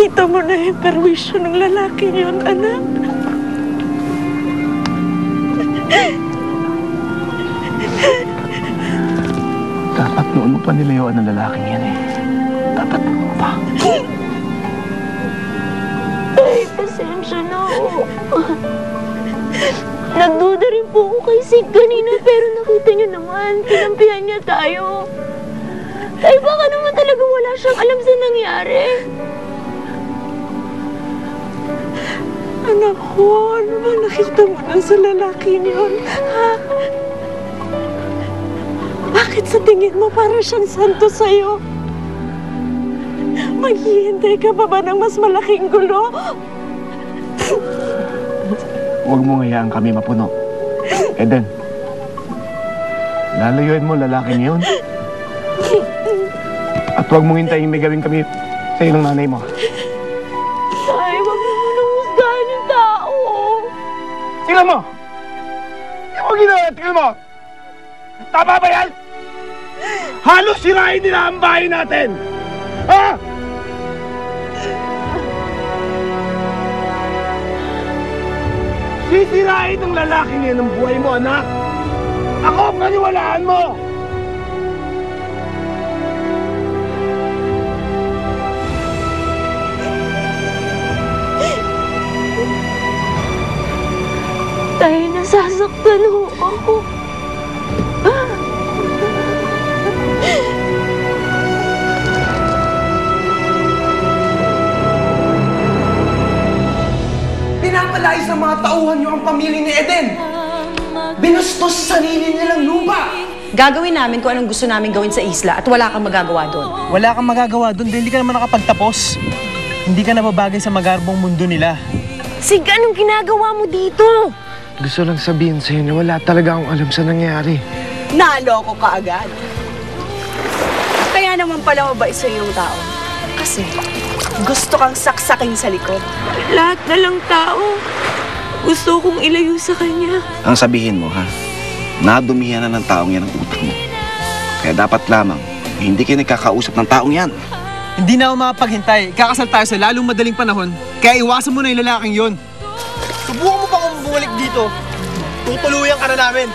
Nakita mo na yung perwisyo ng lalaki yun, anak. Dapat noon mo pa nilayuan ng lalaking yan eh. Dapat mo pa. Tay, pasensya na ako. Nagduda rin po ako kay Sig kanina, pero nakita niyo naman, kinampihan niya tayo. Tay, baka naman talaga wala siyang alam sa nangyari. Anak ko, ano ba nakita mo na sa lalaking yun? Ha? Bakit sa tingin mo para siyang santo sa'yo? Maghihintay ka pa ba ng mas malaking gulo? Huwag mo ngayaan kami mapuno. Eden, lalayuin mo lalaking yun. At huwag mong hintayin may gawin kami sa ng nanay mo. Tay, wag mo nang husgahan yung tao. Tingnan mo! Yung mo ginawa, tingnan mo! Tama ba yan? Halos sirain nila ang bahay natin! Ha? Sisirain ng lalaking yan ang buhay mo, anak! Ako, paniwalaan mo! Tay, nasasaktan ho ako. Pinapalayas ng mga tauhan niyo ang pamilya ni Eden. Binastos sa sarili nilang lupa. Gagawin namin kung anong gusto namin gawin sa isla at wala kang magagawa doon. Wala kang magagawa doon dahil hindi ka naman nakapagtapos. Hindi ka nababagay sa magarbong mundo nila. Sig, anong ginagawa mo dito? Gusto lang sabihin sa'yo na wala talaga akong alam sa nangyari. Naloko ka agad. Kaya naman pala mabait sa iyong tao. Kasi gusto kang saksakin sa likod. Lahat na lang tao. Gusto kong ilayo sa kanya. Ang sabihin mo, ha? Nadumihan na ng taong yan ang utak mo. Kaya dapat lamang, hindi kayo nagkakausap ng taong yan. Hindi na ako makapaghintay. Kakasal tayo sa lalong madaling panahon. Kaya iwasan mo na yung lalaking yun. Subukan mo pa kung bumalik dito. Tutuluyan ka na namin.